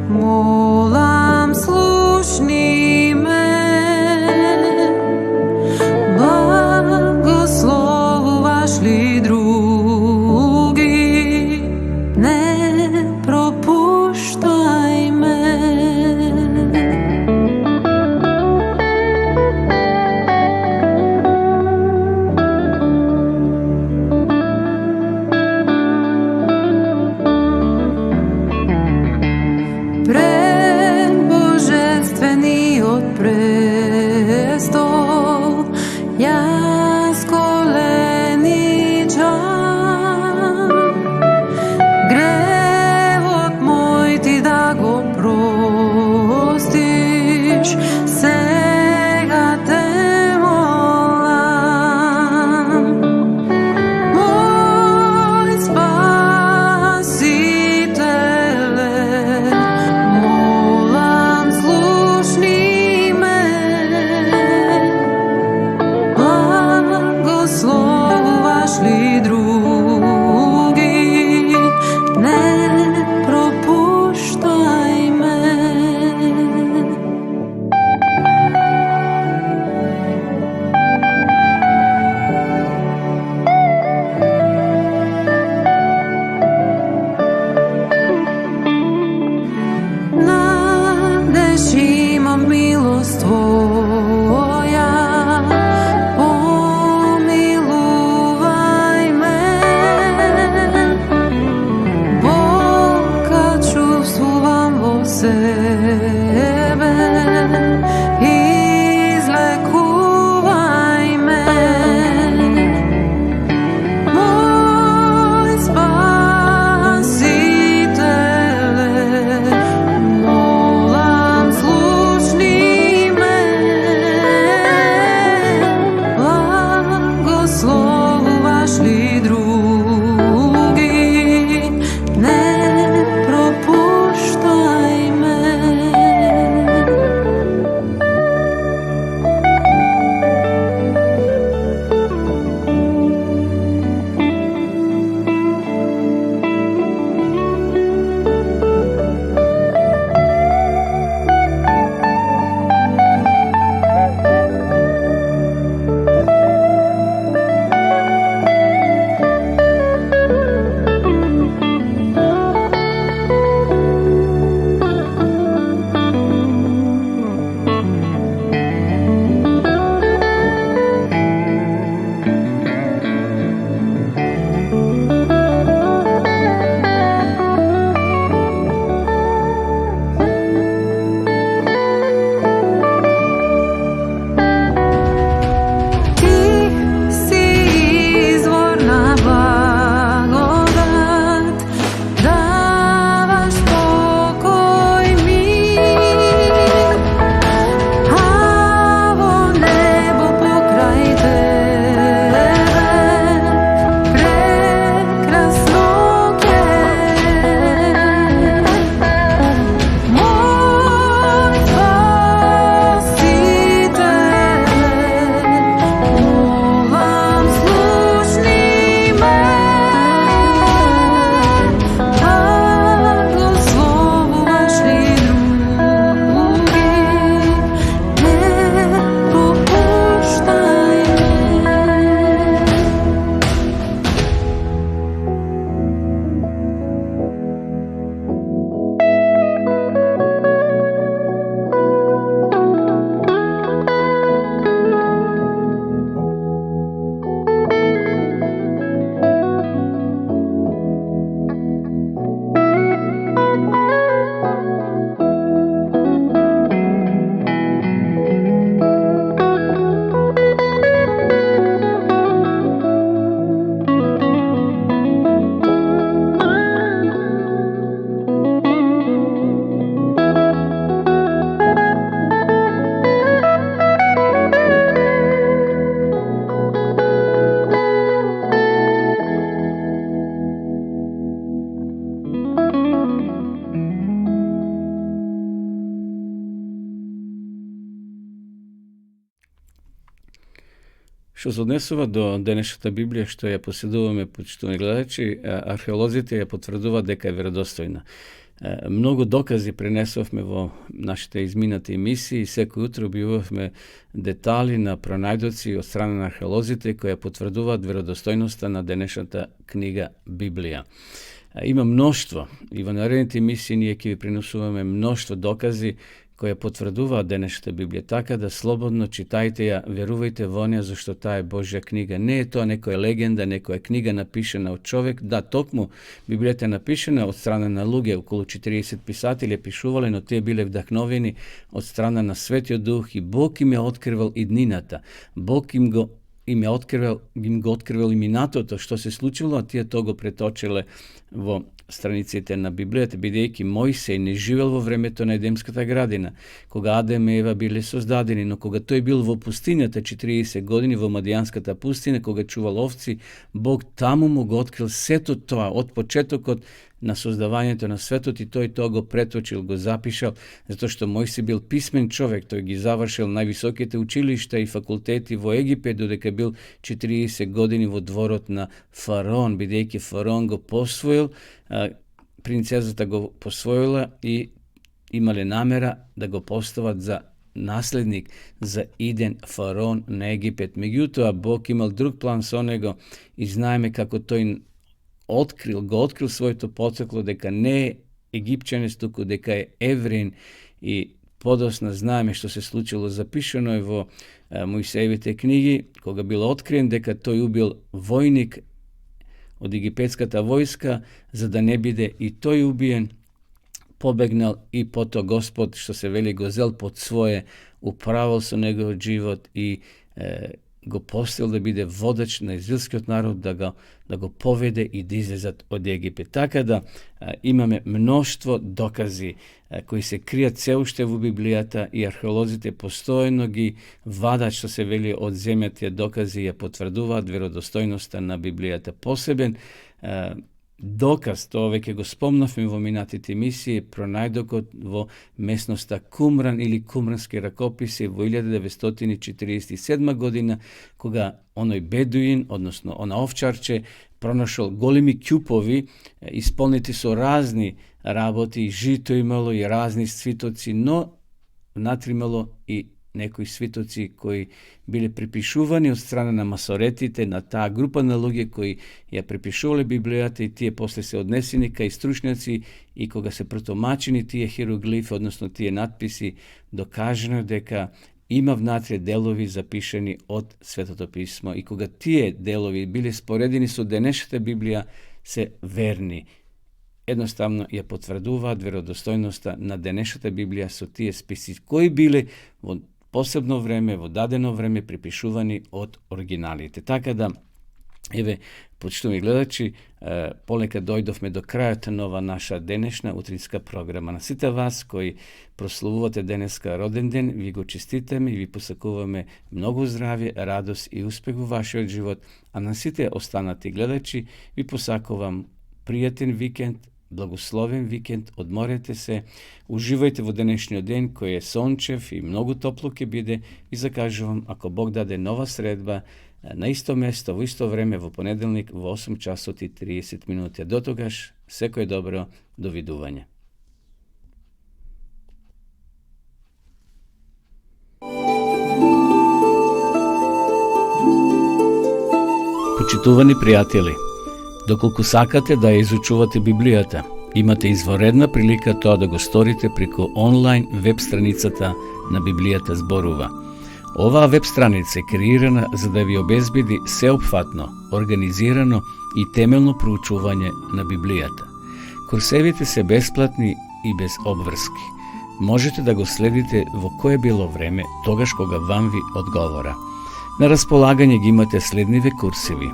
S7: Molam sluh milost Tvoja, pomiluvaj me. Bog, kad čuvstvujem vo sebe, izlekuvaj me. Moj Spasitele, molam slušni me. Blagoslovaš li drugi, ne propuštaj me. Ti si izvorna blagodat, davaš pokoj mir, a vo nebo pokraj tebe prekrasno je. Moj Spasitele, molam slušni me. Blagoslovaš li drugi, ne propuštaj me.
S2: Що се однесува до денешната Библија што ја поседуваме, почитувани гледачи, археолозите ја потврдуваат дека е веродостојна. Многу докази пренесовме во нашите изминати емисии и секој утро објавувавме детали на пронајдоци од страна на археолозите кои ја потврдуваат веродостојноста на денешната книга Библија. Има мноштво и во наредните емисии ние ќе ви пренесуваме мноштво докази кои ја потврдуваат денешната Библија, така да слободно читајте ја, верувајте во неја, зашто таа е Божја книга. Не е тоа некоја легенда, некоја книга напишена од човек. Да, токму Библијата е напишена од страна на луѓе, околу 40 писатели ја пишувале, но тие биле вдахновени од страна на Светиот Дух и Бог им ја откривал иднината. Бог им го откривал и минатото, што се случило, а тие тоа го преточиле во страниците на Библијата, бидејќи Мојсеј не живел во времето на Едемската градина, кога Адем и Ева биле создадени, но кога тој бил во пустинята 40 години, во Мадијанската пустина, кога чувал овци, Бог таму му го открил сето тоа, од почетокот на создавањето на светот, и тој тоа го преточил, го запишал, затоа што Мојсеј бил писмен човек, тој ги завршил највисоките училишта и факултети во Египет, додека бил 40 години во дворот на Фараон, бидејќи Фараон го посвоил, принцезата го посвоила и имале намера да го постават за наследник, за иден Фараон на Египет. Меѓутоа, Бог имал друг план со него и знаеме како тој го открил своето потекло, дека не е египчанец, туку дека е евреин, и подосна знаеме што се случило, запишено е во Мојсеевите книги, кога било откриен дека тој убил војник од египетската војска, за да не биде и тој убиен, побегнал и пото Господ, што се вели, го зел под свое, управил со неговиот живот и го поставил да биде водач на израелскиот народ, да го поведе и да излезат од Египет. Така да имаме мноштво докази кои се кријат се уште во Библијата и археолозите постојано ги вадат, што се вели, од земја тие докази, ја потврдуваат веродостојноста на Библијата. Посебен доказ, тоа веќе го спомнавме во минатите емисии, пронајдокот во местноста Кумран или Кумрански ракописи во 1947 година, кога оној бедуин, односно она овчарче, пронашол големи ќупови, исполнети со разни работи, и жито имало и разни свитоци, но внатре имало и некои свитоци кои биле припишувани од страна на масоретите, на таа група на луѓе кои ја припишувале Библијата, и тие после се однесени кај стручњаци, и кога се протомачени тие хиероглифи, односно тие надписи, докажено дека има внатре делови запишани од Светото писмо, и кога тие делови биле споредени со денешната Библија, се верни. Едноставно ја потврдуваат веродостојноста на денешната Библија со тие списи кои биле во посебно време, во дадено време припишувани од оригиналите. Така да, еве, почитувани гледачи, полека дојдовме до крајот на ова наша денешна утринска програма. На сите вас кои прославувате денеска роден ден, ви го честитаме и ви посакуваме многу здравје, радост и успех во вашиот живот. А на сите останати гледачи ви посакувам пријатен викенд, благословен викенд, одморете се, уживајте во денешниот ден кој е сончев и многу топло ќе биде, и закажувам, ако Бог даде, нова средба на исто место, во исто време, во понеделник во 8 часот и 30 минути. До тогаш, секој добро, довидување. Почитувани пријатели, доколку сакате да ја изучувате Библијата, имате изворедна прилика тоа да го сторите преку онлайн веб страницата на Библијата зборува. Оваа веб страница е креирана за да ви обезбеди сеопфатно, организирано и темелно проучување на Библијата. Курсевите се бесплатни и без обврски. Можете да го следите во кое било време, тогаш кога вам ви одговора. На располагање ги имате следниве курсеви: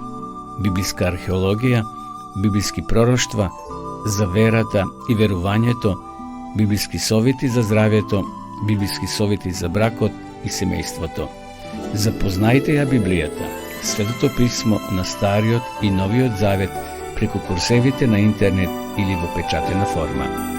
S2: библиска археологија, библиски пророштва, за верата и верувањето, библиски совети за здравјето, библиски совети за бракот и семејството. Запознајте ја Библијата, Светото писмо на Стариот и Новиот Завет преку курсевите на интернет или во печатена форма.